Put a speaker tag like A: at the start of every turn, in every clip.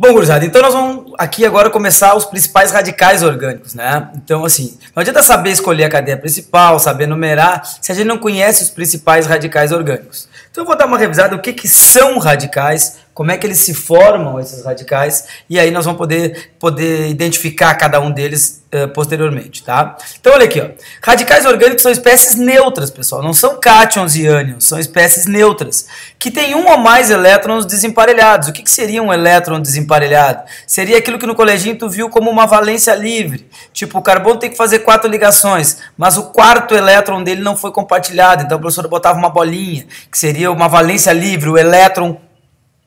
A: Bom, gurizada, então nós vamos aqui agora começar os principais radicais orgânicos, né? Então, assim, não adianta saber escolher a cadeia principal, saber numerar, se a gente não conhece os principais radicais orgânicos. Então eu vou dar uma revisada do que são radicais, como é que eles se formam, esses radicais, e aí nós vamos poder identificar cada um deles posteriormente, tá? Então olha aqui, ó. Radicais orgânicos são espécies neutras, pessoal, não são cátions e ânions, são espécies neutras, que têm um ou mais elétrons desemparelhados. O que seria um elétron desemparelhado? Seria aquilo que no coleginho tu viu como uma valência livre, tipo o carbono tem que fazer 4 ligações, mas o quarto elétron dele não foi compartilhado, então o professor botava uma bolinha, que seria uma valência livre, o elétron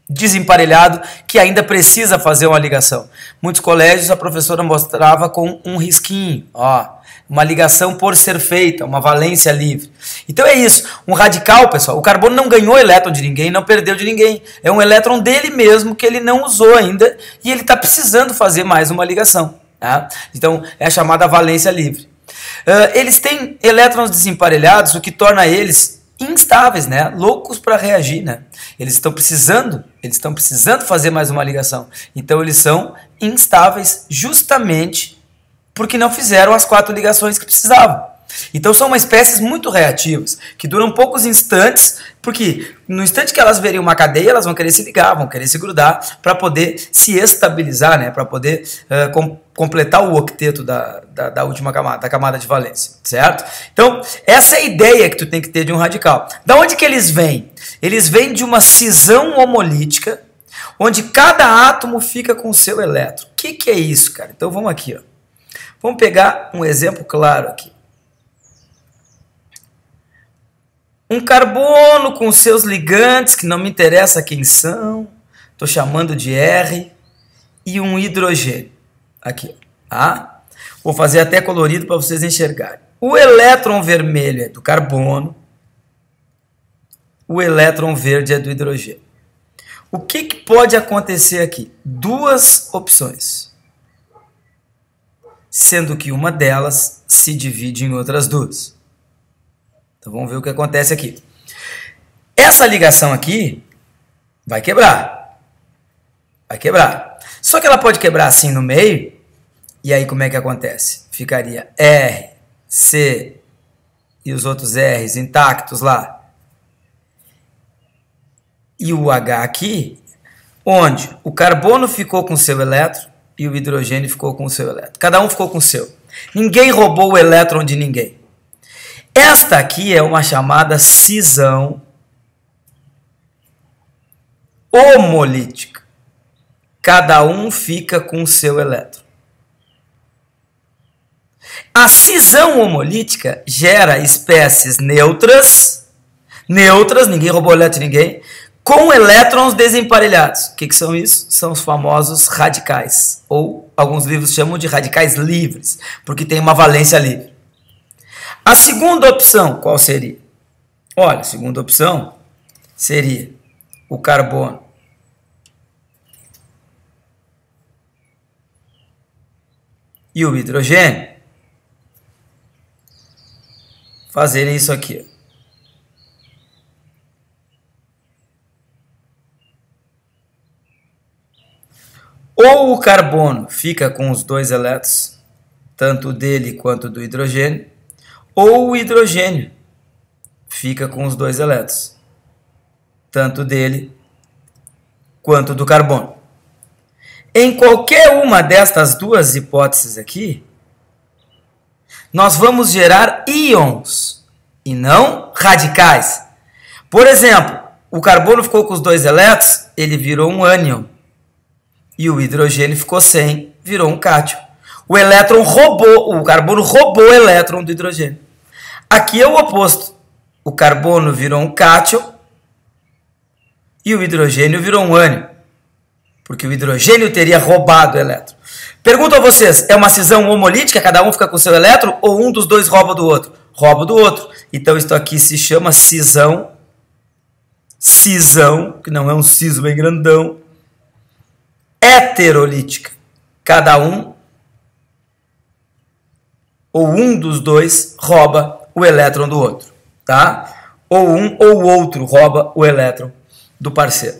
A: desemparelhado que ainda precisa fazer uma ligação. Muitos colégios a professora mostrava com um risquinho, ó, uma ligação por ser feita, uma valência livre. Então é isso, um radical, pessoal, o carbono não ganhou elétron de ninguém, não perdeu de ninguém, é um elétron dele mesmo que ele não usou ainda e ele está precisando fazer mais uma ligação, tá? Então é a chamada valência livre. Eles têm elétrons desemparelhados, o que torna eles instáveis, né? Loucos para reagir, né? Eles estão precisando fazer mais uma ligação. Então eles são instáveis justamente porque não fizeram as 4 ligações que precisavam. Então são uma espécies muito reativas, que duram poucos instantes, porque no instante que elas verem uma cadeia, elas vão querer se ligar, vão querer se grudar para poder se estabilizar, né? Para poder completar o octeto da última camada, da camada de valência, certo? Então, essa é a ideia que tu tem que ter de um radical. Da onde que eles vêm? Eles vêm de uma cisão homolítica, onde cada átomo fica com o seu elétron. O que é isso, cara? Então vamos aqui, ó. Vamos pegar um exemplo claro aqui. Um carbono com seus ligantes, que não me interessa quem são, estou chamando de R, e um hidrogênio. Aqui, tá? Vou fazer até colorido para vocês enxergarem. O elétron vermelho é do carbono, o elétron verde é do hidrogênio. O que pode acontecer aqui? 2 opções, sendo que uma delas se divide em outras 2. Então vamos ver o que acontece aqui. Essa ligação aqui vai quebrar. Vai quebrar. Só que ela pode quebrar assim no meio. E aí como é que acontece? Ficaria R, C e os outros R's intactos lá. E o H aqui, onde o carbono ficou com o seu elétron e o hidrogênio ficou com o seu elétron. Cada um ficou com o seu. Ninguém roubou o elétron de ninguém. Esta aqui é uma chamada cisão homolítica. Cada um fica com o seu elétron. A cisão homolítica gera espécies neutras, ninguém roubou elétron de ninguém, com elétrons desemparelhados. O que são isso? São os famosos radicais, ou alguns livros chamam de radicais livres, porque tem uma valência livre. A segunda opção, qual seria? Olha, a segunda opção seria o carbono e o hidrogênio fazerem isso aqui. Ou o carbono fica com os 2 elétrons, tanto dele quanto do hidrogênio, ou o hidrogênio fica com os 2 elétrons, tanto dele quanto do carbono. Em qualquer uma destas 2 hipóteses aqui, nós vamos gerar íons e não radicais. Por exemplo, o carbono ficou com os 2 elétrons, ele virou um ânion, e o hidrogênio ficou sem, virou um cátion. O carbono roubou o elétron do hidrogênio. Aqui é o oposto. O carbono virou um cátion e o hidrogênio virou um ânion, porque o hidrogênio teria roubado o elétron. Pergunto a vocês, é uma cisão homolítica, cada um fica com o seu elétron, ou um dos 2 rouba do outro? Rouba do outro. Então isso aqui se chama cisão, que não é um siso bem grandão, heterolítica. Cada um, ou um dos 2, rouba o elétron do outro, tá? Ou um ou o outro rouba o elétron do parceiro.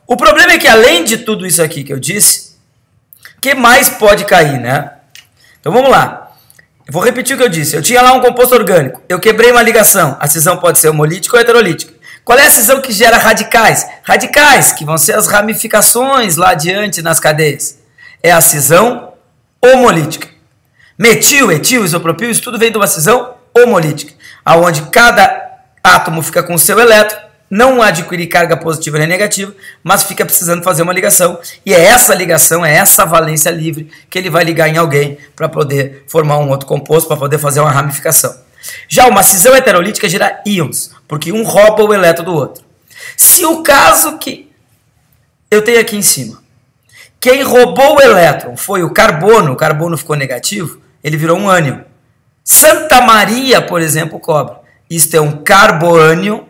A: O problema é que além de tudo isso aqui que eu disse, o que mais pode cair, né? Então vamos lá. Eu vou repetir o que eu disse. Eu tinha lá um composto orgânico. Eu quebrei uma ligação. A cisão pode ser homolítica ou heterolítica. Qual é a cisão que gera radicais? Radicais, que vão ser as ramificações lá adiante nas cadeias. É a cisão homolítica. Metil, etil, isopropil, isso tudo vem de uma cisão homolítica, onde cada átomo fica com o seu elétron, não adquire carga positiva nem negativa, mas fica precisando fazer uma ligação, e é essa ligação, é essa valência livre que ele vai ligar em alguém para poder formar um outro composto, para poder fazer uma ramificação. Já uma cisão heterolítica gera íons, porque um rouba o elétron do outro. Se o caso que eu tenho aqui em cima, quem roubou o elétron foi o carbono ficou negativo, ele virou um ânion. Santa Maria, por exemplo, cobre. Isto é um carboânion,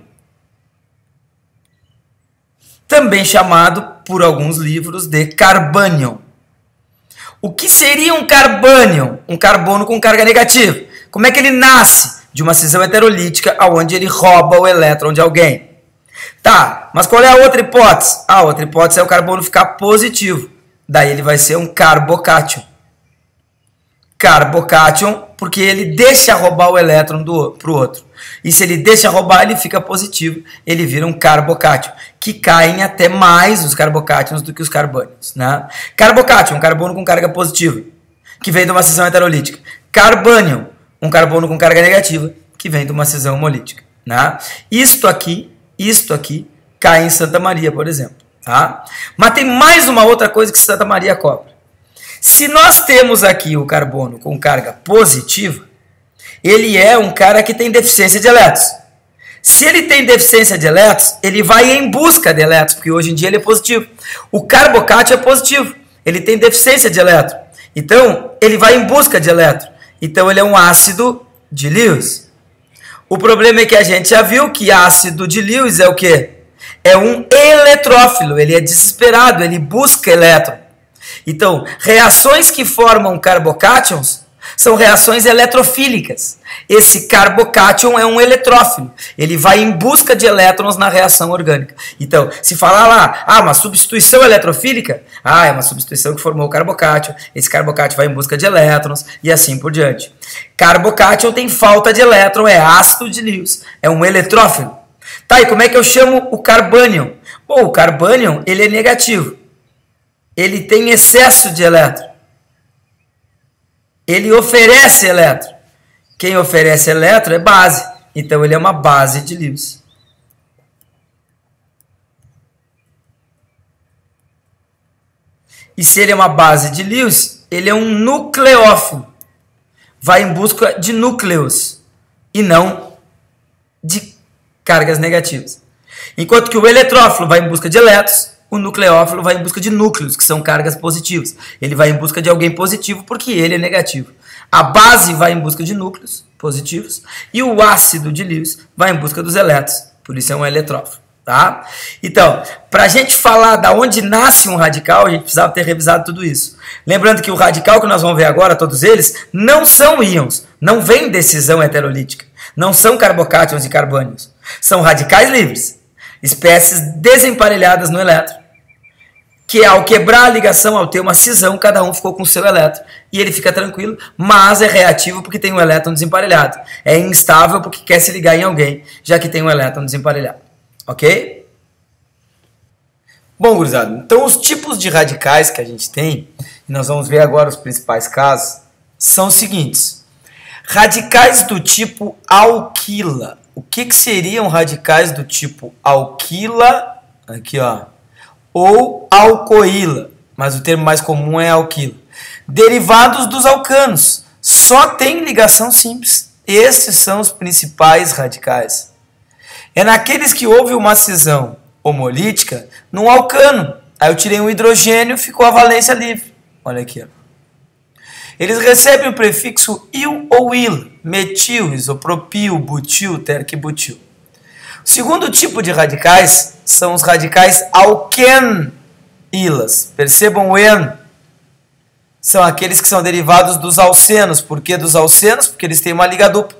A: também chamado, por alguns livros, de carbânion. O que seria um carbânion? Um carbono com carga negativa. Como é que ele nasce? De uma cisão heterolítica, onde ele rouba o elétron de alguém. Tá, mas qual é a outra hipótese? A outra hipótese é o carbono ficar positivo. Daí ele vai ser um carbocátion. Carbocátion, porque ele deixa roubar o elétron para o outro. E se ele deixa roubar, ele fica positivo. Ele vira um carbocátion, que caem até mais os carbocátions do que os carbânions. Né? Carbocátion, um carbono com carga positiva, que vem de uma cisão heterolítica. Carbânion, um carbono com carga negativa, que vem de uma cisão homolítica. Né? Isto aqui, cai em Santa Maria, por exemplo. Tá? Mas tem mais uma outra coisa que Santa Maria cobra. Se nós temos aqui o carbono com carga positiva, ele é um cara que tem deficiência de elétrons. Se ele tem deficiência de elétrons, ele vai em busca de elétrons, porque hoje em dia ele é positivo. O carbocátion é positivo, ele tem deficiência de elétron. Então, ele vai em busca de elétron. Então, ele é um ácido de Lewis. O problema é que a gente já viu que ácido de Lewis é o quê? É um eletrófilo, ele é desesperado, ele busca elétron. Então, reações que formam carbocátions são reações eletrofílicas. Esse carbocátion é um eletrófilo. Ele vai em busca de elétrons na reação orgânica. Então, se falar lá, uma substituição eletrofílica, é uma substituição que formou o carbocátion. Esse carbocátion vai em busca de elétrons e assim por diante. Carbocátion tem falta de elétron, é ácido de Lewis, é um eletrófilo. Tá, e como é que eu chamo o carbânion? Bom, o carbânion, ele é negativo. Ele tem excesso de elétron. Ele oferece elétron. Quem oferece elétron é base. Então, ele é uma base de Lewis. E se ele é uma base de Lewis, ele é um nucleófilo. Vai em busca de núcleos e não de cargas negativas. Enquanto que o eletrófilo vai em busca de elétrons, o nucleófilo vai em busca de núcleos, que são cargas positivas. Ele vai em busca de alguém positivo porque ele é negativo. A base vai em busca de núcleos positivos e o ácido de Lewis vai em busca dos elétrons. Por isso é um eletrófilo. Tá? Então, para a gente falar da onde nasce um radical, a gente precisava ter revisado tudo isso. Lembrando que o radical que nós vamos ver agora, todos eles, não são íons, não vem de cisão heterolítica, não são carbocátions e carbânions. São radicais livres, espécies desemparelhadas no elétron, que ao quebrar a ligação, ao ter uma cisão, cada um ficou com o seu elétron, e ele fica tranquilo, mas é reativo porque tem um elétron desemparelhado. É instável porque quer se ligar em alguém, já que tem um elétron desemparelhado. Ok? Bom, gurizada, então os tipos de radicais que a gente tem, e nós vamos ver agora os principais casos, são os seguintes. Radicais do tipo alquila. O que seriam radicais do tipo alquila? Aqui, ó. Ou alcoíla, mas o termo mais comum é alquila. Derivados dos alcanos, só tem ligação simples. Esses são os principais radicais. É naqueles que houve uma cisão homolítica num alcano. Aí eu tirei um hidrogênio, ficou a valência livre. Olha aqui, ó. Eles recebem o prefixo il ou il, metil, isopropil, butil, terquibutil. O segundo tipo de radicais são os radicais alquenilas. Percebam o en. São aqueles que são derivados dos alcenos. Por que dos alcenos? Porque eles têm uma liga dupla.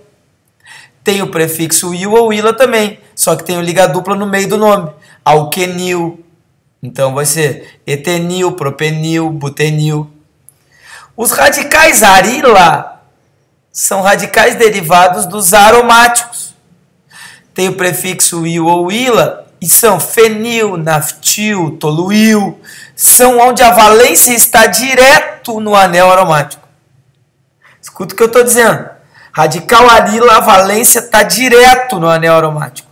A: Tem o prefixo il ou ila também, só que tem o liga dupla no meio do nome. Alquenil, Então vai ser etenil, propenil, butenil. Os radicais arila são radicais derivados dos aromáticos. Tem o prefixo il ou ila e são fenil, naftil, toluil. São onde a valência está direto no anel aromático. Escuta o que eu estou dizendo. Radical arila, a valência está direto no anel aromático.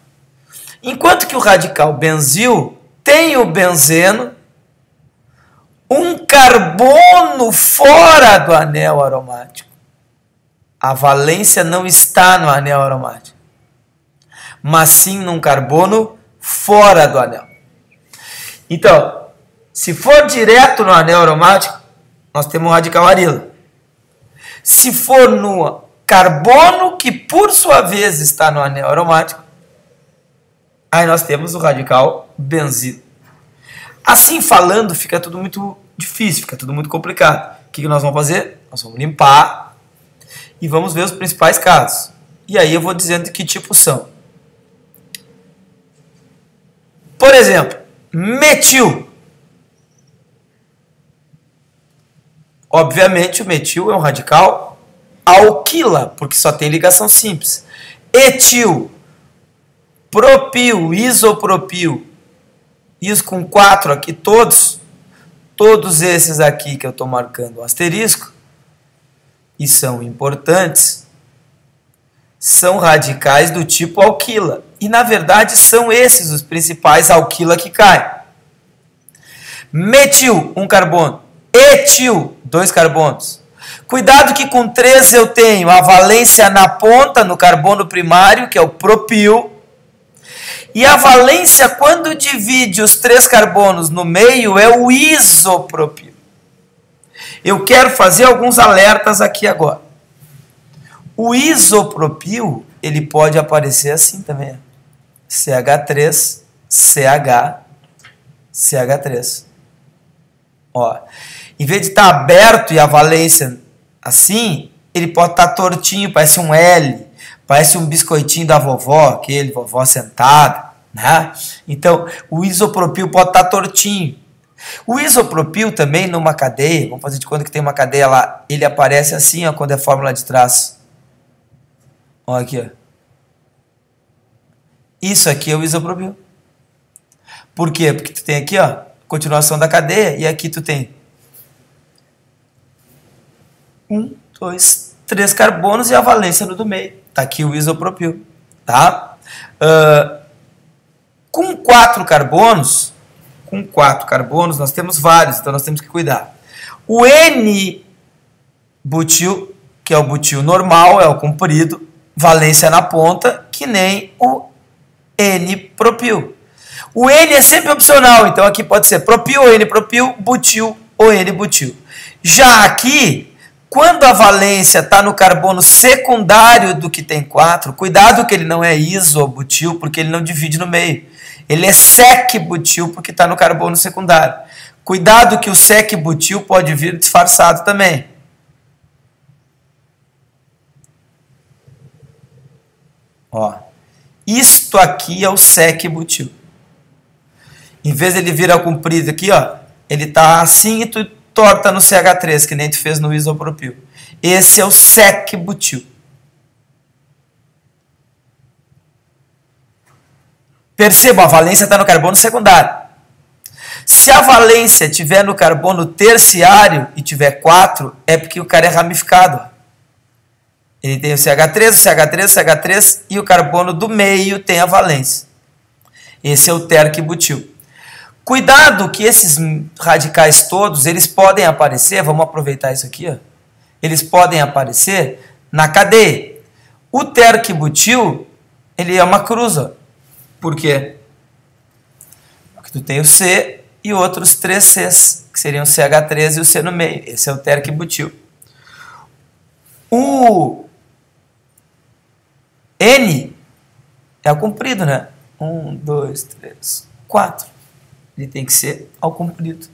A: Enquanto que o radical benzil tem o benzeno, um carbono fora do anel aromático. A valência não está no anel aromático, mas sim num carbono fora do anel. Então, se for direto no anel aromático, nós temos um radical arila. Se for no carbono, que por sua vez está no anel aromático, aí nós temos o radical benzilo. Assim falando, fica tudo muito difícil, fica tudo muito complicado. O que nós vamos fazer? Nós vamos limpar e vamos ver os principais casos. E aí eu vou dizendo de que tipo são. Por exemplo, metil. Obviamente, o metil é um radical alquila, porque só tem ligação simples. Etil, propil, isopropil, isso com 4 aqui, todos esses aqui que eu estou marcando o asterisco, e são importantes, são radicais do tipo alquila. E, na verdade, são esses os principais alquila que caem. Metil, 1 carbono. Etil, 2 carbonos. Cuidado que com 3 eu tenho a valência na ponta, no carbono primário, que é o propil. E a valência, quando divide os 3 carbonos no meio, é o isopropil. Eu quero fazer alguns alertas aqui agora. O isopropil, ele pode aparecer assim também. CH3, CH, CH3. Ó, em vez de estar aberto e a valência assim, ele pode estar tortinho, parece um L, parece um biscoitinho da vovó, aquele vovó sentada, né? Então, o isopropil pode estar tortinho. O isopropil também numa cadeia, vamos fazer de conta que tem uma cadeia lá, ele aparece assim, ó, quando é fórmula de traço. Olha aqui, ó. Isso aqui é o isopropil. Por quê? Porque tu tem aqui, ó, continuação da cadeia, e aqui tu tem 1, 2, 3 carbonos e a valência no do meio. Tá aqui o isopropil, tá? Com 4 carbonos, nós temos vários, então nós temos que cuidar. O N-butil, que é o butil normal, é o comprido, valência na ponta, que nem o N-propil. O N é sempre opcional, então aqui pode ser propil ou N-propil, butil ou N-butil. Já aqui, quando a valência está no carbono secundário do que tem 4, cuidado que ele não é isobutil, porque ele não divide no meio. Ele é sec-butil, porque está no carbono secundário. Cuidado que o sec-butil pode vir disfarçado também. Ó, isto aqui é o sec-butil. Em vez de ele virar comprido aqui, ó, ele está assim e tu torta no CH3, que nem tu fez no isopropil. Esse é o sec-butil. Perceba, a valência está no carbono secundário. Se a valência estiver no carbono terciário e tiver 4, é porque o cara é ramificado. Ele tem o CH3, o CH3, o CH3 e o carbono do meio tem a valência. Esse é o terc-butil. Cuidado que esses radicais todos, eles podem aparecer, vamos aproveitar isso aqui, ó. Eles podem aparecer na cadeia. O terc-butil, ele é uma cruz, ó. Por quê? Porque tu tem o C e outros 3 Cs, que seriam o CH3 e o C no meio. Esse é o terc-butil. O N é o comprido, né? 1, 2, 3, 4. Ele tem que ser ao comprido.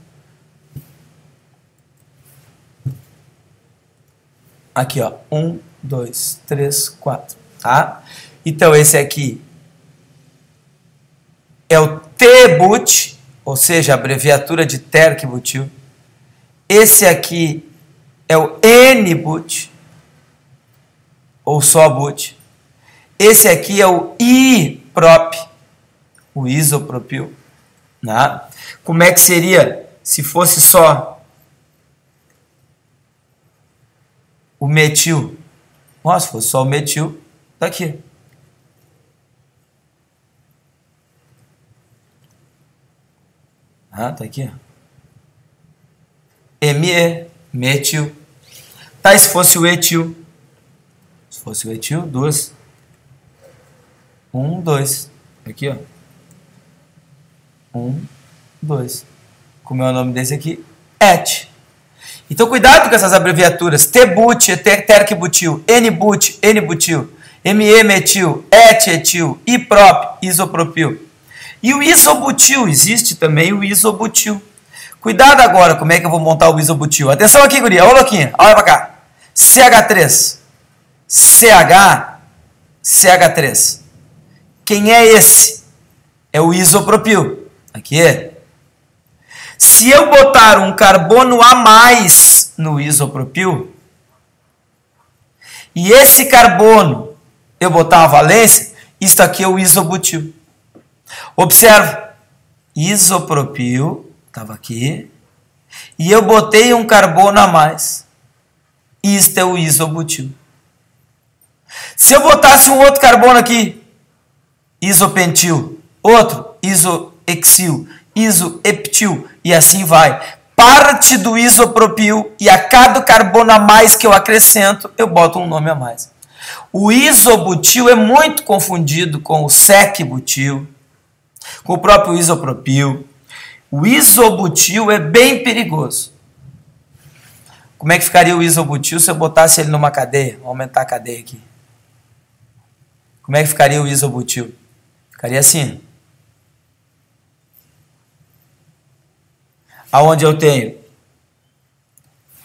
A: Aqui, ó. 1, 2, 3, 4. Tá? Então, esse aqui é o T-but, ou seja, a abreviatura de terc-butil. Esse aqui é o N-but, ou só but. Esse aqui é o I-prop, o isopropil. Né? Como é que seria se fosse só o metil? Nossa, se fosse só o metil, tá aqui. Tá aqui. Me, metil. Tá, e se fosse o etil? Se fosse o etil, duas. 1, 2. Aqui, ó. 1, 2. Como é o nome desse aqui? Et. Então, cuidado com essas abreviaturas. T-but, terc-butil. N-but, N-butil. Me-metil. Et-etil. I-prop, isopropil. E o isobutil, existe também o isobutil. Cuidado agora, como é que eu vou montar o isobutil. Atenção aqui, guria. Ô, louquinha. Olha pra cá. CH3. CH3. Quem é esse? É o isopropil. Aqui é. Se eu botar um carbono a mais no isopropil, e esse carbono eu botar uma valência, isso aqui é o isobutil. Observa. Isopropil, estava aqui, e eu botei um carbono a mais. Isto é o isobutil. Se eu botasse um outro carbono aqui, isopentil, outro, isohexil, isoheptil, e assim vai. Parte do isopropil, e a cada carbono a mais que eu acrescento, eu boto um nome a mais. O isobutil é muito confundido com o sec-butil, com o próprio isopropil. O isobutil é bem perigoso. Como é que ficaria o isobutil se eu botasse ele numa cadeia? Vou aumentar a cadeia aqui. Como é que ficaria o isobutil? Ficaria assim. Aonde eu tenho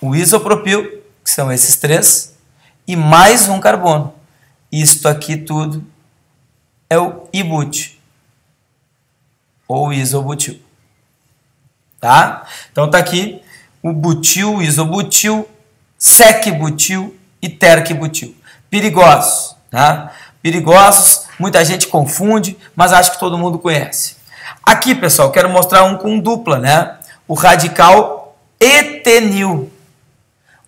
A: o isopropil, que são esses três, e mais um carbono. Isto aqui tudo é o ibut, ou isobutil. Tá? Então tá aqui o butil, o isobutil, sec-butil e terc-butil. Perigosos, tá? Perigosos, muita gente confunde, mas acho que todo mundo conhece. Aqui, pessoal, quero mostrar um com dupla, né? O radical etenil.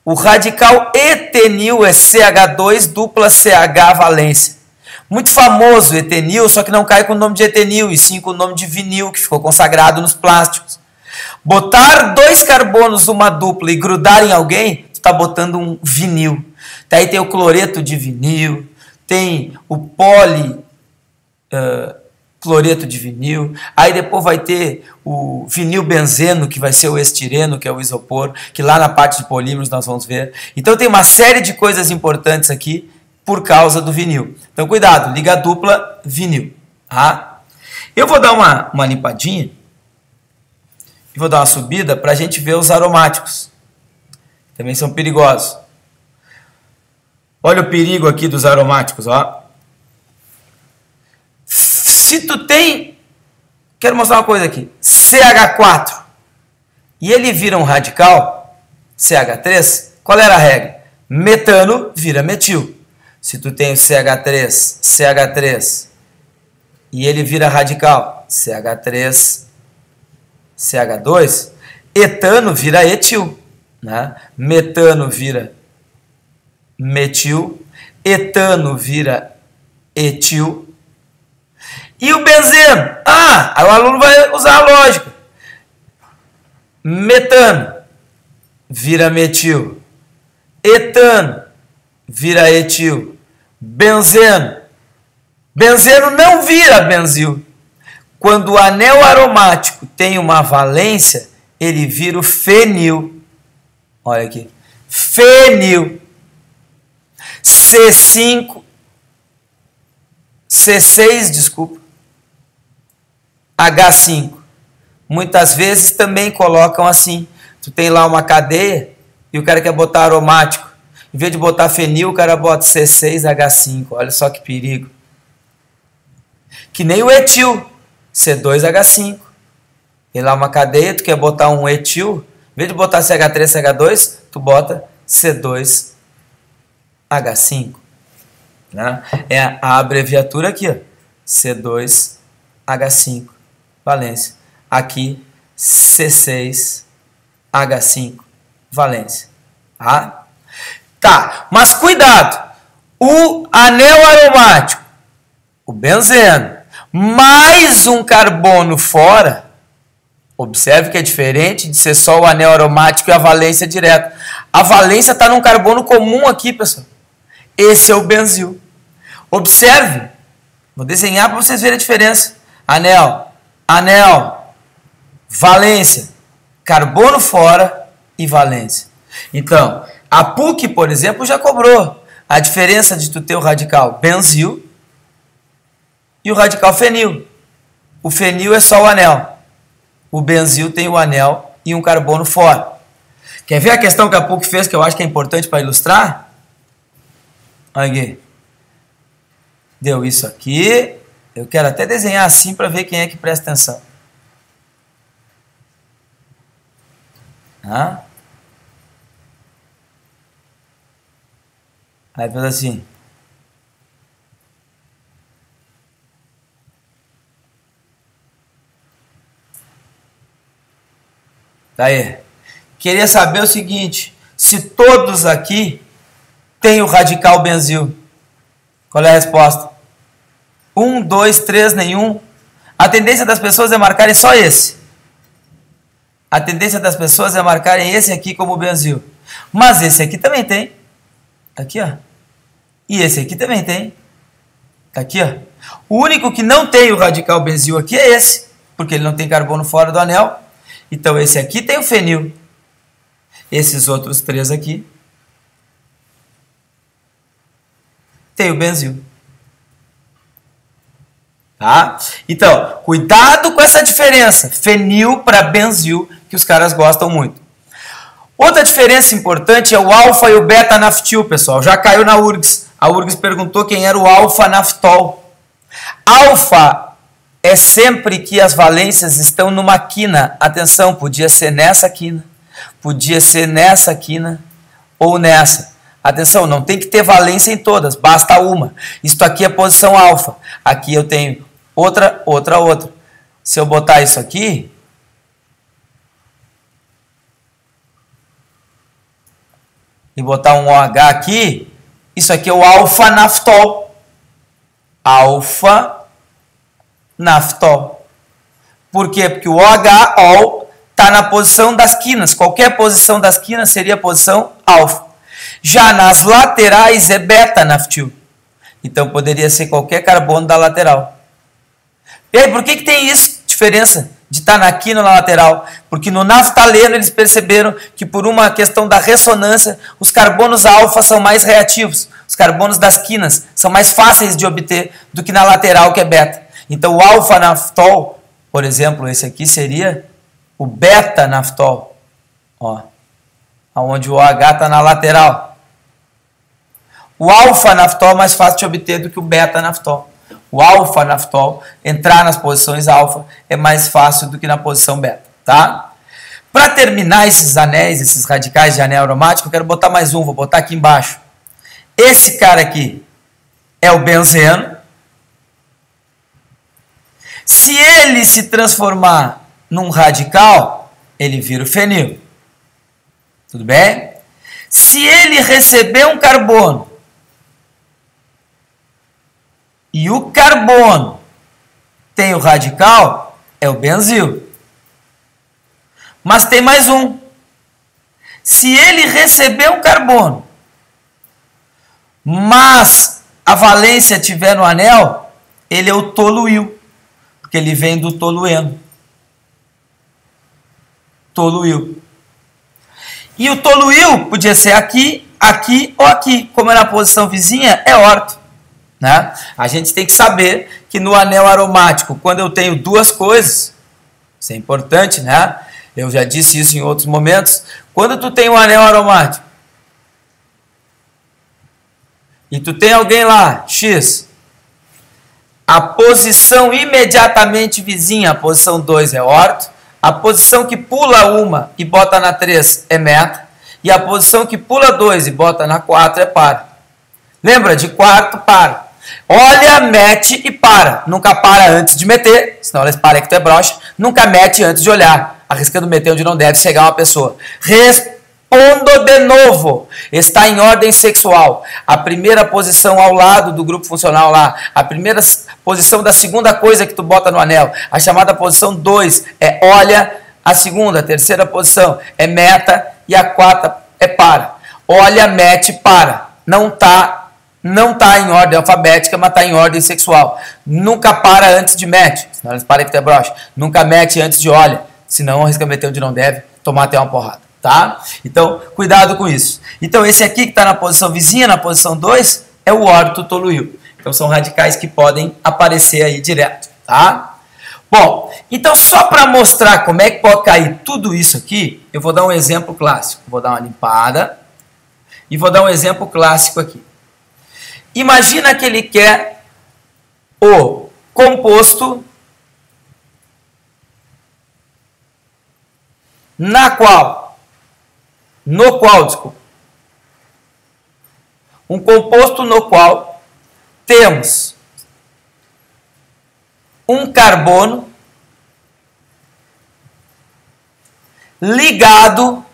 A: O radical etenil é CH2 dupla CH valência. Muito famoso etenil, só que não cai com o nome de etenil, e sim com o nome de vinil, que ficou consagrado nos plásticos. Botar dois carbonos numa dupla e grudar em alguém, tu está botando um vinil. Daí tem o cloreto de vinil, tem o cloreto de vinil, aí depois vai ter o vinil benzeno, que vai ser o estireno, que é o isopor, que lá na parte de polímeros nós vamos ver. Então tem uma série de coisas importantes aqui por causa do vinil. Então cuidado, liga dupla, vinil. Tá? Eu vou dar uma limpadinha e vou dar uma subida para a gente ver os aromáticos. Também são perigosos. Olha o perigo aqui dos aromáticos, ó. Se tu tem, quero mostrar uma coisa aqui, CH4, e ele vira um radical, CH3, qual era a regra? Metano vira metil. Se tu tem o CH3, e ele vira radical, CH3, CH2, etano vira etil, né? Metano vira metil, etano vira etil, e o benzeno? Aí o aluno vai usar a lógica. Metano vira metil, etano vira etil, benzeno não vira benzil. Quando o anel aromático tem uma valência, ele vira o fenil. Olha aqui, fenil. C6, desculpa, H5. Muitas vezes também colocam assim. Tu tem lá uma cadeia e o cara quer botar aromático. Em vez de botar fenil, o cara bota C6H5. Olha só que perigo. Que nem o etil, C2H5. E lá uma cadeia, tu quer botar um etil, em vez de botar CH3, CH2, tu bota C2H5. Né? É a abreviatura aqui, ó. C2H5, valência. Aqui, C6H5, valência. Tá, mas cuidado. O anel aromático, o benzeno, mais um carbono fora, observe que é diferente de ser só o anel aromático e a valência direta. A valência está num carbono comum aqui, pessoal. Esse é o benzil. Observe. Vou desenhar para vocês verem a diferença. Anel, anel, valência, carbono fora e valência. Então, a PUC, por exemplo, já cobrou a diferença de tu ter o radical benzil e o radical fenil. O fenil é só o anel. O benzil tem o anel e um carbono fora. Quer ver a questão que a PUC fez, que eu acho que é importante para ilustrar? Aqui. Deu isso aqui. Eu quero até desenhar assim para ver quem é que presta atenção. Aí faz assim. Tá aí. Queria saber o seguinte, se todos aqui têm o radical benzil. Qual é a resposta? 1, 2, 3, nenhum. A tendência das pessoas é marcarem só esse. A tendência das pessoas é marcarem esse aqui como benzil. Mas esse aqui também tem. Aqui, ó. E esse aqui também tem. Aqui, ó. O único que não tem o radical benzil aqui é esse, porque ele não tem carbono fora do anel. Então esse aqui tem o fenil. Esses outros três aqui tem o benzil. Tá? Então, cuidado com essa diferença. Fenil para benzil, que os caras gostam muito. Outra diferença importante é o alfa e o beta-naftil, pessoal. Já caiu na URGS. A URGS perguntou quem era o alfa-naftol. Alfa é sempre que as valências estão numa quina. Atenção, podia ser nessa quina, podia ser nessa quina ou nessa. Atenção, não tem que ter valência em todas, basta uma. Isto aqui é posição alfa. Aqui eu tenho outra. Se eu botar isso aqui, e botar um OH aqui, isso aqui é o alfa-naftol. Alfa-naftol. Por quê? Porque o OH está na posição das quinas. Qualquer posição das quinas seria a posição alfa. Já nas laterais é beta-naftil. Então poderia ser qualquer carbono da lateral. E aí, por que tem isso? Diferença de estar na quina ou na lateral? Porque no naftaleno eles perceberam que por uma questão da ressonância, os carbonos alfa são mais reativos. Os carbonos das quinas são mais fáceis de obter do que na lateral, que é beta. Então o alfa-naftol, por exemplo, esse aqui seria o beta-naftol. Ó, onde o OH está na lateral. O alfa-naftol é mais fácil de obter do que o beta-naftol. O alfa-naftol, entrar nas posições alfa, é mais fácil do que na posição beta. Tá? Para terminar esses anéis, esses radicais de anel aromático, eu quero botar mais um, vou botar aqui embaixo. Esse cara aqui é o benzeno. Se ele se transformar num radical, ele vira o fenil. Tudo bem? Se ele receber um carbono e o carbono tem o radical, é o benzil. Mas tem mais um. Se ele receber um carbono, mas a valência estiver no anel, ele é o toluil, porque ele vem do tolueno. Toluil. E o toluil podia ser aqui, aqui ou aqui. Como é na posição vizinha, é orto. Né? A gente tem que saber que no anel aromático, quando eu tenho duas coisas, isso é importante, né? Eu já disse isso em outros momentos. Quando tu tem um anel aromático e tu tem alguém lá, X, a posição imediatamente vizinha, a posição 2 é orto, A posição que pula uma e bota na 3 é meta. E a posição que pula 2 e bota na 4 é par. Lembra? De quarto, para. Olha, mete e para. Nunca para antes de meter, senão ela para que tu é broxa. Nunca mete antes de olhar, arriscando meter onde não deve chegar uma pessoa. Respondo de novo. Está em ordem sexual. A primeira posição ao lado do grupo funcional lá. A primeira posição da segunda coisa que tu bota no anel. A chamada posição 2 é olha. A segunda, a terceira posição é meta. E a quarta é para. Olha, mete, para. Não tá em ordem alfabética, mas está em ordem sexual. Nunca para antes de mete, senão eles param que tu é broxa. Nunca mete antes de olha, senão arrisca meter onde não deve, tomar até uma porrada, tá? Então, cuidado com isso. Então, esse aqui que está na posição vizinha, na posição 2, é o orto toluil. Então, são radicais que podem aparecer aí direto, tá? Bom, então só para mostrar como é que pode cair tudo isso aqui, eu vou dar um exemplo clássico. Vou dar uma limpada e vou dar um exemplo clássico aqui. Imagina que ele quer o composto no qual, desculpa, um composto no qual temos um carbono ligado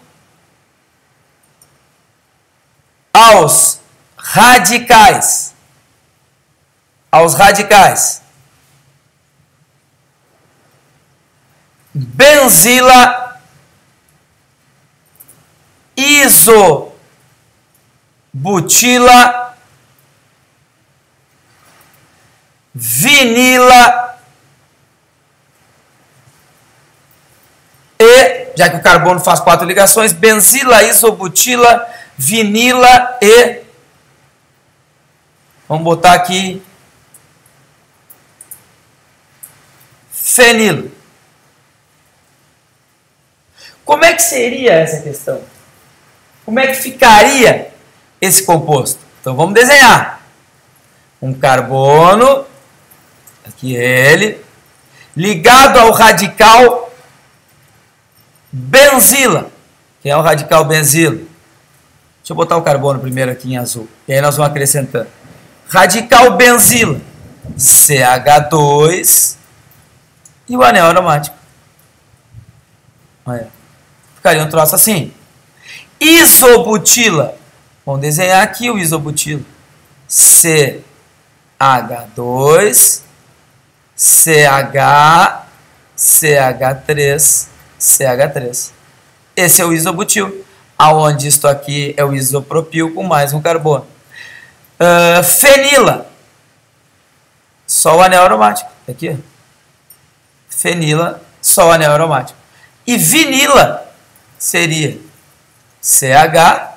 A: aos radicais. Benzila, isobutila, vinila e, já que o carbono faz 4 ligações, benzila, isobutila, vinila e, vamos botar aqui, fenilo. Como é que seria essa questão? Como é que ficaria esse composto? Então vamos desenhar. Um carbono, aqui ele, ligado ao radical benzila. Quem é o radical benzila? Deixa eu botar o carbono primeiro aqui em azul. E aí nós vamos acrescentando. Radical benzila, CH2 e o anel aromático. Olha. Ficaria um troço assim. Isobutila. Vamos desenhar aqui o isobutilo. CH2, CH, CH3, CH3. Esse é o isobutil. Aonde isto aqui é o isopropil com mais um carbono. Fenila. Só o anel aromático. Aqui. Fenila, só o anel aromático. E vinila seria CH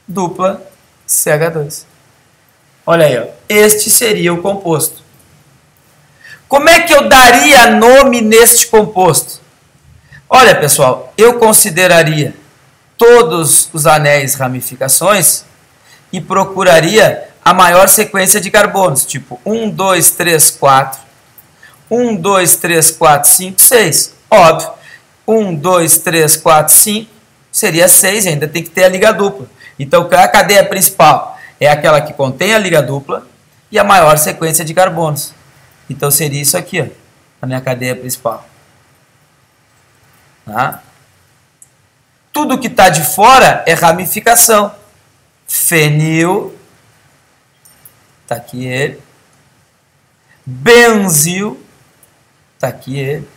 A: dupla CH2. Olha aí, ó. Este seria o composto. Como é que eu daria nome neste composto? Olha, pessoal, eu consideraria todos os anéis ramificações e procuraria a maior sequência de carbonos, tipo 1, 2, 3, 4, 1, 2, 3, 4, 5, 6. Óbvio, 1, 2, 3, 4, 5 seria 6, ainda tem que ter a liga dupla. Então, a cadeia principal é aquela que contém a liga dupla e a maior sequência de carbonos. Então, seria isso aqui, ó, a minha cadeia principal. Tá? Tudo que está de fora é ramificação. Fenil, está aqui ele. Benzil, está aqui ele.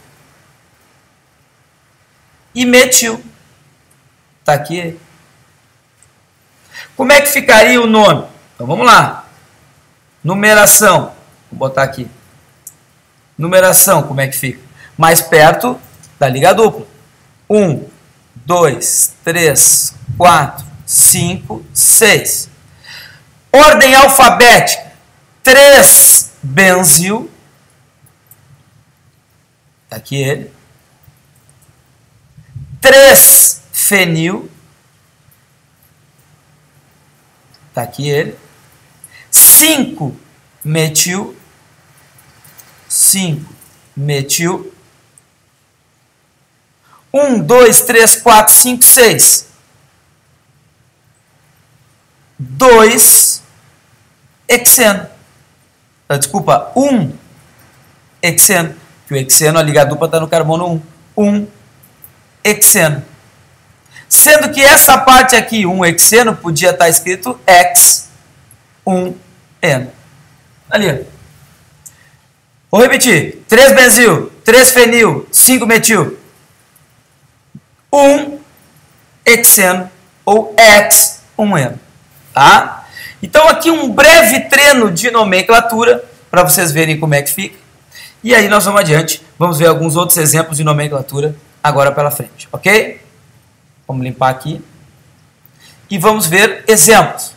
A: E metil, está aqui ele. Como é que ficaria o nome? Então vamos lá. Numeração, vou botar aqui. Numeração, como é que fica? Mais perto da liga dupla. 1, 2, 3, 4, 5, 6. Ordem alfabética. 3, benzil. Está aqui ele. 3, fenil. Está aqui ele. 5, metil. 5, metil. 1, 2, 3, 4, 5, 6. 2 hexeno. Desculpa, 1 hexeno. Que o hexeno, a liga dupla está no carbono 1. 1 hexeno. Sendo que essa parte aqui, 1 hexeno, podia estar escrito X, 1N. Ali. Vou repetir. 3 benzil, 3 fenil, 5 metil. 1 hexeno ou X, 1N. Tá? Então aqui um breve treino de nomenclatura para vocês verem como é que fica. E aí nós vamos adiante. Vamos ver alguns outros exemplos de nomenclatura agora pela frente, ok? Vamos limpar aqui. E vamos ver exemplos.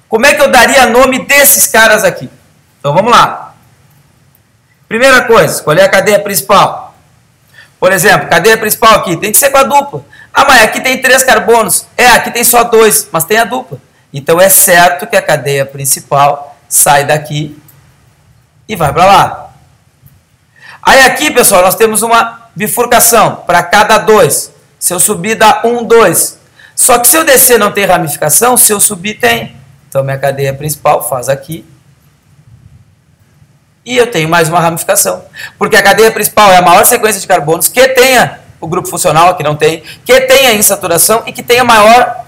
A: Como é que eu daria nome desses caras aqui? Então vamos lá. Primeira coisa, escolher a cadeia principal. Por exemplo, cadeia principal aqui, tem que ser com a dupla. Ah, mas aqui tem 3 carbonos. Aqui tem só 2, mas tem a dupla. Então é certo que a cadeia principal sai daqui e vai para lá. Aí aqui, pessoal, nós temos uma bifurcação para cada 2. Se eu subir dá 1, 2. Só que se eu descer não tem ramificação, se eu subir tem. Então minha cadeia principal faz aqui. E eu tenho mais uma ramificação. Porque a cadeia principal é a maior sequência de carbonos que tenha o grupo funcional, aqui não tem, que tenha insaturação e que tenha maior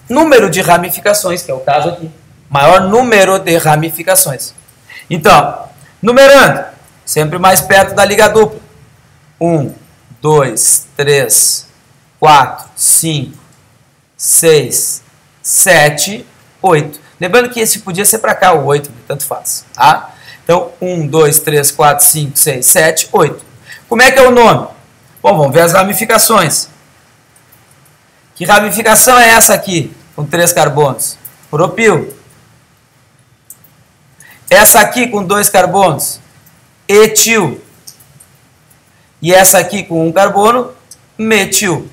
A: número de ramificações, que é o caso aqui. Maior número de ramificações. Então, numerando, sempre mais perto da liga dupla. 1, 2, 3, 4, 5, 6, 7, 8. Lembrando que esse podia ser para cá, o 8, tanto faz. Tá? Então, 1, 2, 3, 4, 5, 6, 7, 8. Como é que é o nome? Bom, vamos ver as ramificações. Que ramificação é essa aqui, com 3 carbonos? Propil. Essa aqui com 2 carbonos? Etil. E essa aqui com 1 carbono? Metil.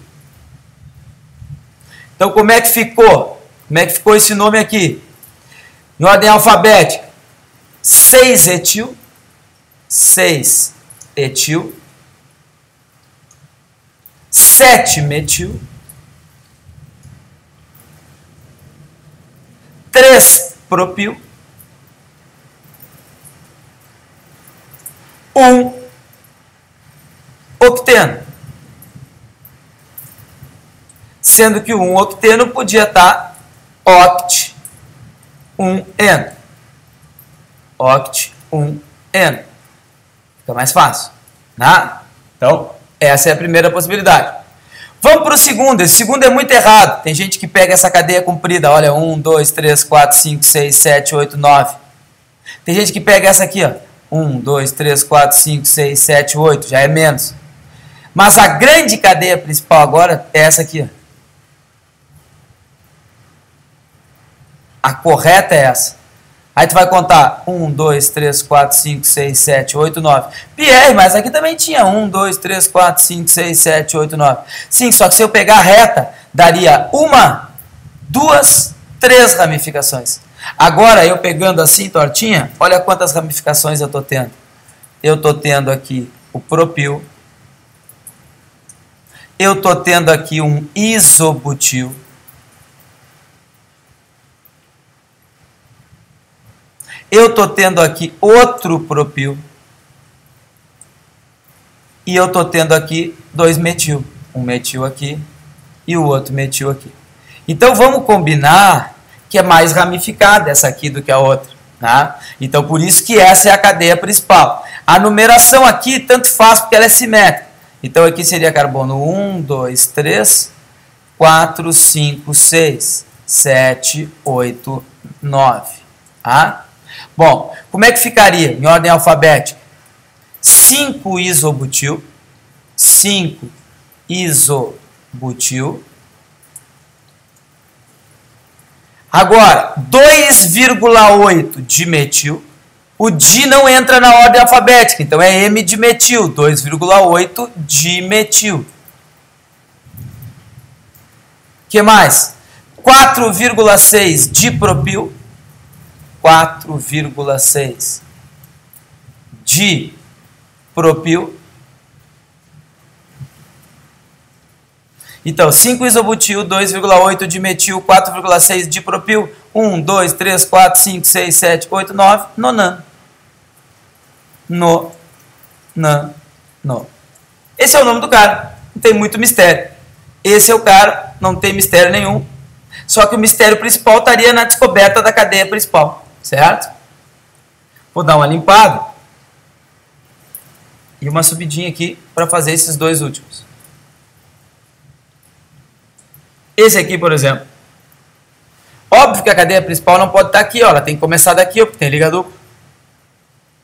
A: Então, como é que ficou? Como é que ficou esse nome aqui? Em ordem alfabética. 6 etil. 6 etil. 7 metil. 3 propil. 1 octeno. Sendo que o 1 octeno podia estar oct 1N. Oct 1N. Fica mais fácil. Né? Então, essa é a primeira possibilidade. Vamos para o segundo. Esse segundo é muito errado. Tem gente que pega essa cadeia comprida. Olha, 1, 2, 3, 4, 5, 6, 7, 8, 9. Tem gente que pega essa aqui, ó. 1, 2, 3, 4, 5, 6, 7, 8. Já é menos. Mas a grande cadeia principal agora é essa aqui, ó. A correta é essa. Aí tu vai contar 1, 2, 3, 4, 5, 6, 7, 8, 9. Pierre, mas aqui também tinha 1, 2, 3, 4, 5, 6, 7, 8, 9. Sim, só que se eu pegar a reta, daria 1, 2, 3 ramificações. Agora, eu pegando assim, tortinha, olha quantas ramificações eu estou tendo. Eu estou tendo aqui o propil. Eu estou tendo aqui um isobutil. Eu estou tendo aqui outro propil. E eu estou tendo aqui 2 metil. Um metil aqui e o outro metil aqui. Então, vamos combinar que é mais ramificada essa aqui do que a outra. Tá? Então, por isso que essa é a cadeia principal. A numeração aqui, tanto faz, porque ela é simétrica. Então, aqui seria carbono 1, 2, 3, 4, 5, 6, 7, 8, 9. Tá? Bom, como é que ficaria em ordem alfabética? 5 isobutil, 5 isobutil. Agora, 2,8 dimetil. O di não entra na ordem alfabética, então é M de metil, 2,8 dimetil. O que mais? 4,6 dipropil. 4,6 dipropil. Então, 5-isobutil, 2,8 dimetil, 4,6 dipropil, 1, 2, 3, 4, 5, 6, 7, 8, 9, nonano. No. Esse é o nome do cara, não tem muito mistério. Esse é o cara, não tem mistério nenhum. Só que o mistério principal estaria na descoberta da cadeia principal, certo? Vou dar uma limpada e uma subidinha aqui para fazer esses dois últimos. Esse aqui, por exemplo. Óbvio que a cadeia principal não pode estar aqui, ó. Ela tem que começar daqui, ó, porque tem liga dupla.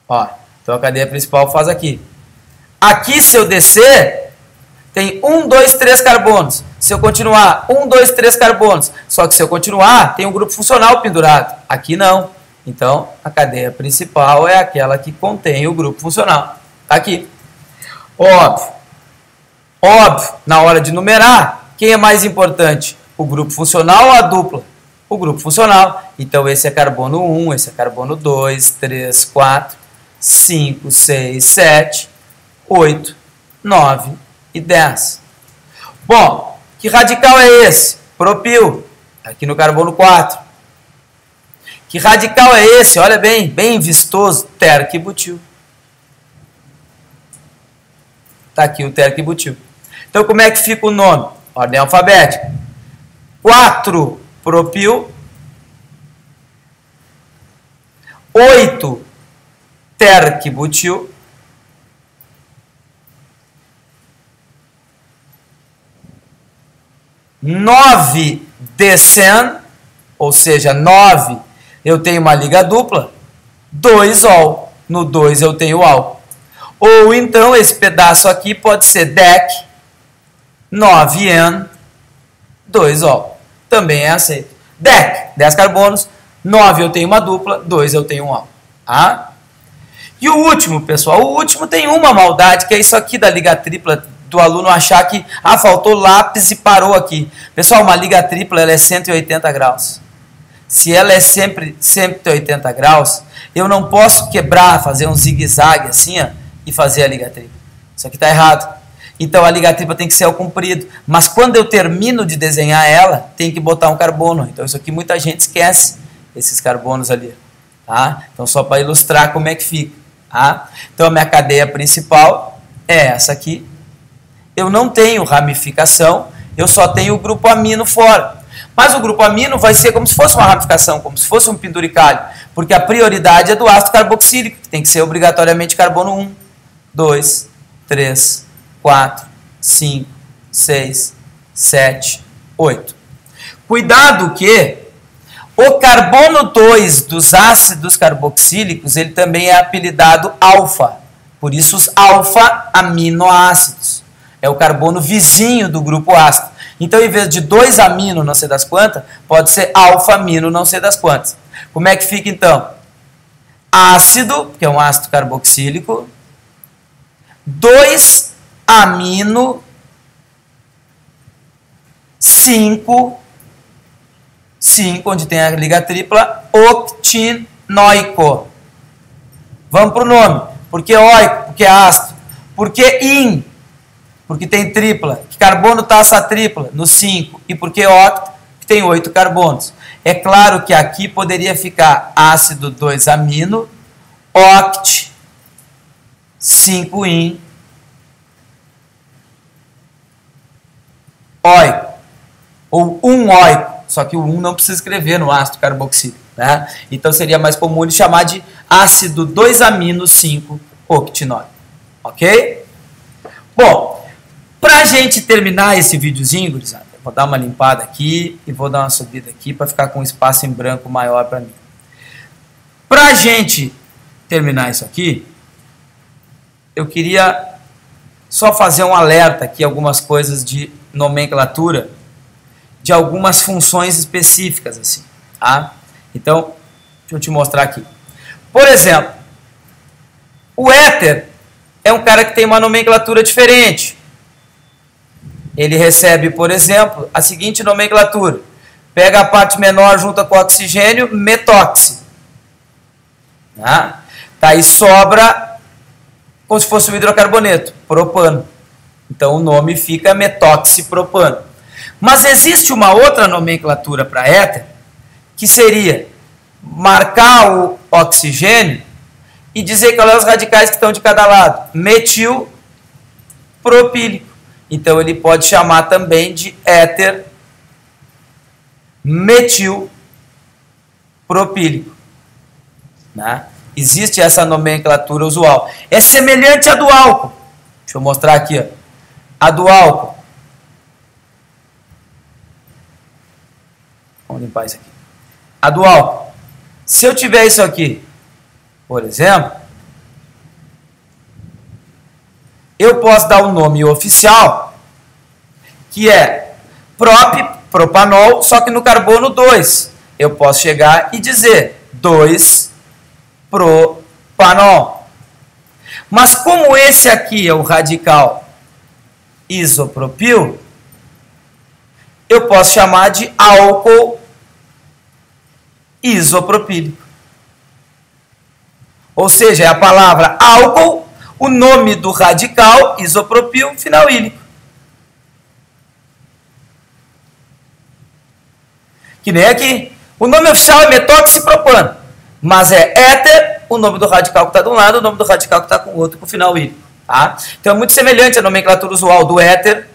A: Ó, então a cadeia principal faz aqui. Aqui, se eu descer, tem 1, 2, 3 carbonos. Se eu continuar, 1, 2, 3 carbonos. Só que se eu continuar, tem um grupo funcional pendurado. Aqui não. Então, a cadeia principal é aquela que contém o grupo funcional. Tá aqui. Óbvio, na hora de numerar, quem é mais importante? O grupo funcional ou a dupla? O grupo funcional. Então, esse é carbono 1, esse é carbono 2, 3, 4, 5, 6, 7, 8, 9 e 10. Bom, que radical é esse? Propil, aqui no carbono 4. Que radical é esse? Olha bem, bem vistoso, terquibutil. Está aqui o terquibutil. Então, como é que fica o nome? Ordem alfabética. 4 propil, 8 terquibutil, 9 decen, ou seja, 9 eu tenho uma liga dupla, 2 ol, no 2 eu tenho álcool. Ou então esse pedaço aqui pode ser dec, 9N, 2ol. Também é aceito. Dec, 10 carbonos, 9 eu tenho uma dupla, 2 eu tenho um álcool. Tá? E o último, pessoal, o último tem uma maldade, que é isso aqui da liga tripla, do aluno achar que, faltou lápis e parou aqui. Pessoal, uma liga tripla ela é 180 graus. Se ela é sempre 180 graus, eu não posso quebrar, fazer um zigue-zague assim, ó, e fazer a liga tripla. Isso aqui está errado. Então a liga tripla tem que ser ao comprido. Mas quando eu termino de desenhar ela, tem que botar um carbono. Então isso aqui muita gente esquece, esses carbonos ali. Tá? Então só para ilustrar como é que fica. Tá? Então a minha cadeia principal é essa aqui. Eu não tenho ramificação, eu só tenho o grupo amino fora. Mas o grupo amino vai ser como se fosse uma ramificação, como se fosse um penduricalho. Porque a prioridade é do ácido carboxílico, que tem que ser obrigatoriamente carbono 1, 2, 3, 4, 5, 6, 7, 8. Cuidado que o carbono 2 dos ácidos carboxílicos, ele também é apelidado alfa. Por isso os alfa-aminoácidos. É o carbono vizinho do grupo ácido. Então, em vez de 2-amino não sei das quantas, pode ser alfa-amino não sei das quantas. Como é que fica, então? Ácido, que é um ácido carboxílico, 2-amino, 5, onde tem a liga tripla, octinóico. Vamos para o nome. Por que oico? Porque é ácido. Por que in? Porque tem tripla. Que carbono está essa tripla? No 5. E por que octo? Que tem 8 carbonos. É claro que aqui poderia ficar ácido 2-amino, oct, 5-in, oico. Ou oico. Só que o 1 não precisa escrever no ácido carboxílico. Né? Então seria mais comum ele chamar de ácido 2-amino 5-octinóico. Ok? Bom, para a gente terminar esse videozinho, gurizada, eu vou dar uma limpada aqui e vou dar uma subida aqui para ficar com um espaço em branco maior para mim. Para a gente terminar isso aqui, eu queria só fazer um alerta aqui, algumas coisas de nomenclatura, de algumas funções específicas, assim, tá? Então, deixa eu te mostrar aqui. Por exemplo, o éter é um cara que tem uma nomenclatura diferente. Ele recebe, por exemplo, a seguinte nomenclatura. Pega a parte menor, junta com o oxigênio, metóxi. Tá? Aí sobra como se fosse um hidrocarboneto, propano. Então o nome fica metoxipropano. Mas existe uma outra nomenclatura para éter, que seria marcar o oxigênio e dizer qual é os radicais que estão de cada lado. Metilpropílico. Então ele pode chamar também de éter metilpropílico. Né? Existe essa nomenclatura usual. É semelhante à do álcool. Deixa eu mostrar aqui. Ó. A do álcool. Vamos limpar isso aqui. A do álcool. Se eu tiver isso aqui, por exemplo, eu posso dar um nome oficial, que é propanol, só que no carbono 2. Eu posso chegar e dizer 2-propanol. Mas como esse aqui é o radical isopropil, eu posso chamar de álcool isopropílico. Ou seja, é a palavra álcool, o nome do radical isopropil final ílico. Que nem aqui. O nome oficial é metoxipropano, mas é éter, o nome do radical que está de um lado, o nome do radical que está com o outro, com o final ílico. Tá? Então é muito semelhante à nomenclatura usual do éter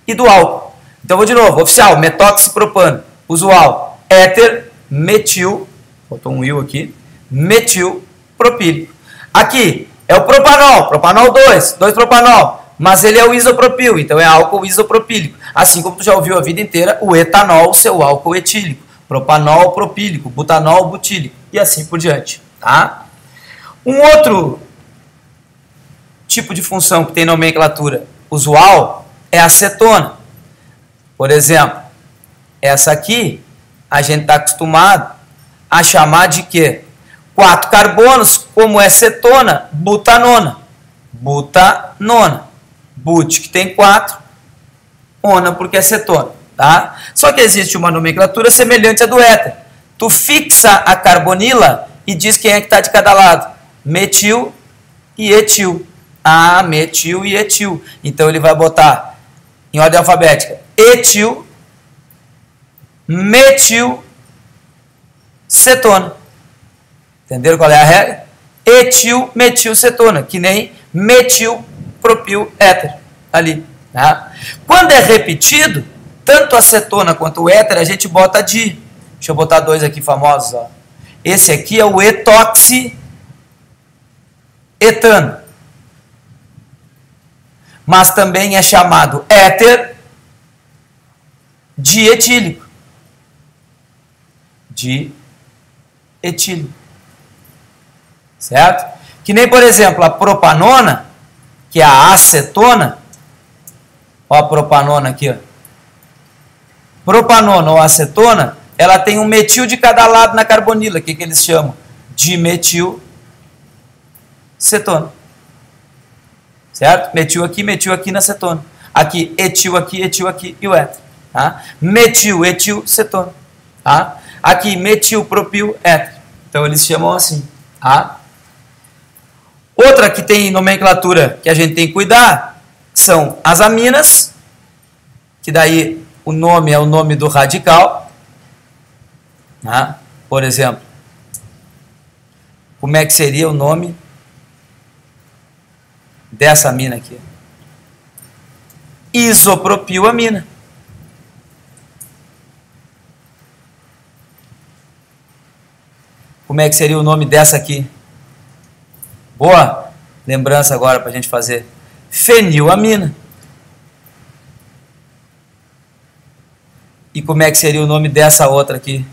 A: e do álcool. Então vou de novo, oficial, metoxipropano, usual, éter, metil, faltou um il aqui, metilpropílico. Aqui é o propanol 2, 2-propanol, mas ele é o isopropil, então é álcool isopropílico. Assim como tu já ouviu a vida inteira, o etanol, seu álcool etílico, propanol propílico, butanol butílico e assim por diante. Tá? Um outro tipo de função que tem nomenclatura usual é a acetona. Por exemplo, essa aqui a gente está acostumado a chamar de quê? 4 carbonos, como é cetona, butanona. Butanona. But, que tem 4, ona, porque é cetona. Tá? Só que existe uma nomenclatura semelhante à do éter. Tu fixa a carbonila e diz quem é que está de cada lado. Metil e etil. Ah, metil e etil. Então ele vai botar em ordem alfabética etil, metil, cetona. Entenderam qual é a regra? Etil, metil, cetona, que nem metil, propil, éter. Ali. Tá? Quando é repetido, tanto a cetona quanto o éter, a gente bota di. Deixa eu botar 2 aqui famosos. Ó. Esse aqui é o etoxietano. Mas também é chamado éter dietílico. Dietílico. Certo? Que nem, por exemplo, a propanona, que é a acetona. Olha a propanona aqui. Ó. Propanona ou acetona, ela tem um metil de cada lado na carbonila. O que eles chamam? Dimetil cetona. Certo? Metil aqui na cetona. Aqui, etil aqui e o éter. Tá? Metil, etil, cetona. Tá? Aqui, metil, propil, éter. Então eles chamam assim. Tá? Outra que tem nomenclatura que a gente tem que cuidar são as aminas, que daí o nome é o nome do radical. Tá? Por exemplo, como é que seria o nome dessa amina aqui? Isopropilamina. Como é que seria o nome dessa aqui? Boa lembrança agora para a gente fazer. Fenilamina. E como é que seria o nome dessa outra aqui?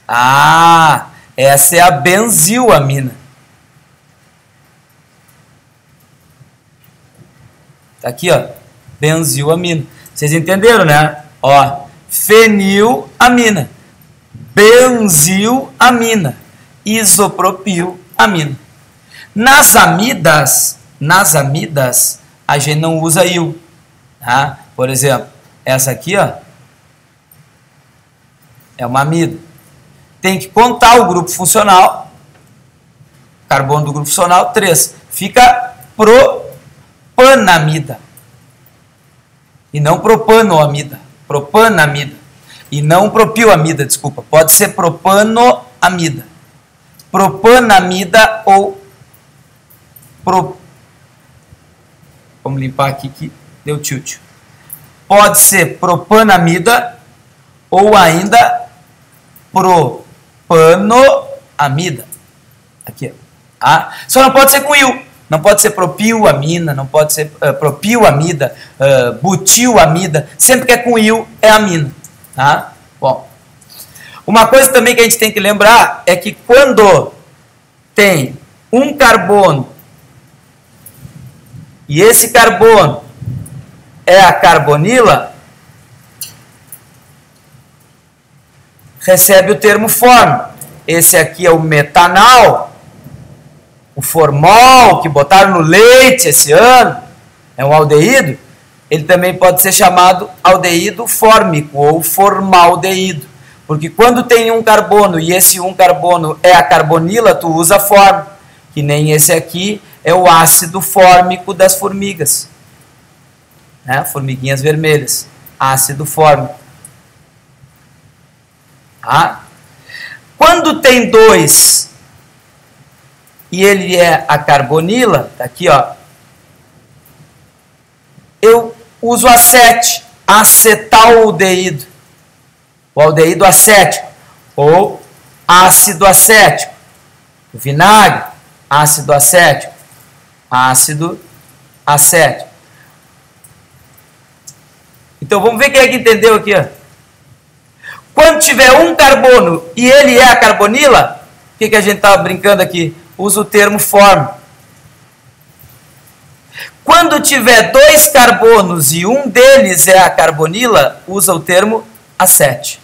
A: Ah, essa é a benzilamina. Tá aqui, ó. Benzilamina. Vocês entenderam, né? Ó, fenilamina, benzilamina, isopropilamina. Nas amidas, a gente não usa il. Tá? Por exemplo, essa aqui, ó, é uma amida. Tem que contar o grupo funcional. Carbono do grupo funcional, 3. Fica propanamida. E não propanoamida. Propanamida. E não propioamida, desculpa. Pode ser propanoamida. Propanamida ou Vamos limpar aqui que deu tilt. Pode ser propanamida ou ainda propanoamida. Aqui, ó. Só não pode ser com il. Não pode ser propioamina, não pode ser propioamida, butioamida. Sempre que é com il, é amina. Tá? Bom. Uma coisa também que a gente tem que lembrar é que quando tem um carbono e esse carbono é a carbonila, recebe o termo forma. Esse aqui é o metanal, o formol que botaram no leite esse ano, é um aldeído. Ele também pode ser chamado aldeído fórmico ou formaldeído. Porque quando tem um carbono e esse um carbono é a carbonila, tu usa forma. Que nem esse aqui é o ácido fórmico das formigas. Né? Formiguinhas vermelhas. Ácido fórmico. Tá? Quando tem dois e ele é a carbonila, tá aqui, ó. Eu uso acete, acetaldeído. O aldeído acético ou ácido acético. O vinagre, ácido acético. Ácido acético. Então vamos ver quem é que entendeu aqui, ó. Quando tiver um carbono e ele é a carbonila, o que a gente estava brincando aqui? Usa o termo forma. Quando tiver dois carbonos e um deles é a carbonila, usa o termo acete.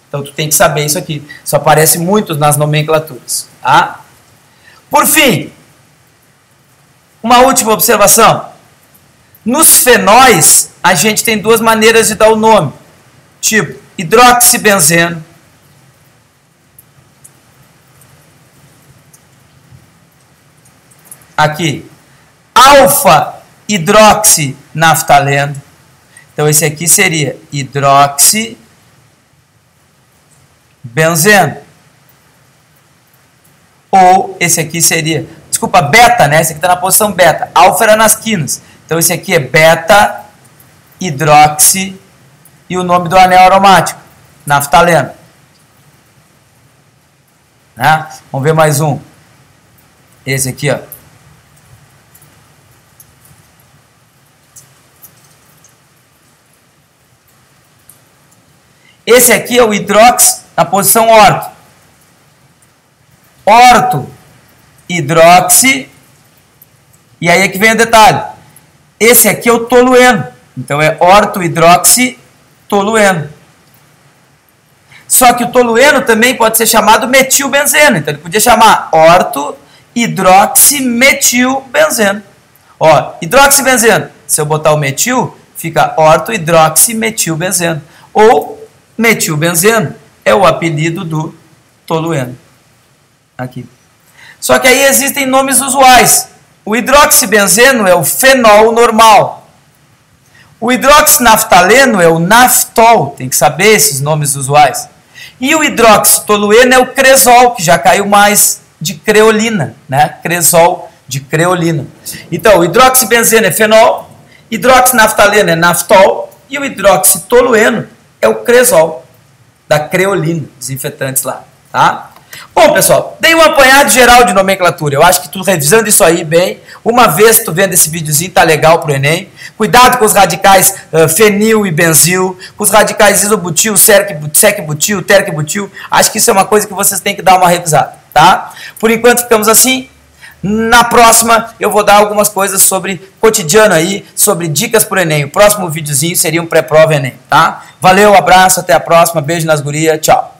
A: Então tu tem que saber isso aqui. Isso aparece muito nas nomenclaturas. Tá? Por fim, uma última observação. Nos fenóis, a gente tem duas maneiras de dar o nome. Tipo, hidroxibenzeno. Aqui, alfa-hidroxinaftaleno. Então, esse aqui seria hidroxibenzeno. Ou esse aqui seria, desculpa, beta, né? Esse aqui está na posição beta. Alfa era nas quinas. Então, esse aqui é beta-hidroxi e o nome do anel aromático, naftaleno. Né? Vamos ver mais um. Esse aqui, ó. Esse aqui é o hidrox na posição orto. Orto, hidroxi, e aí é que vem o detalhe. Esse aqui é o tolueno. Então é orto, hidroxi, tolueno. Só que o tolueno também pode ser chamado metilbenzeno. Então ele podia chamar orto, hidroxi, metilbenzeno. Ó, hidroxibenzeno. Se eu botar o metil, fica orto, hidroxi, metilbenzeno. Ou metilbenzeno é o apelido do tolueno. Aqui. Só que aí existem nomes usuais. O hidroxibenzeno é o fenol normal. O hidroxinaftaleno é o naftol. Tem que saber esses nomes usuais. E o hidroxitolueno é o cresol, que já caiu mais de creolina, né? Cresol de creolina. Então, o hidroxibenzeno é fenol, hidroxinaftaleno é naftol e o hidroxitolueno é o cresol da creolina, desinfetantes lá, tá? Bom, pessoal, dei um apanhado geral de nomenclatura. Eu acho que tu revisando isso aí bem, uma vez tu vendo esse videozinho, tá legal pro Enem. Cuidado com os radicais fenil e benzil, com os radicais isobutil, secbutil, terquebutil. Acho que isso é uma coisa que vocês têm que dar uma revisada, tá? Por enquanto ficamos assim. Na próxima eu vou dar algumas coisas sobre cotidiano aí, sobre dicas pro Enem. O próximo videozinho seria um pré-prova Enem, tá? Valeu, abraço, até a próxima, beijo nas gurias, tchau.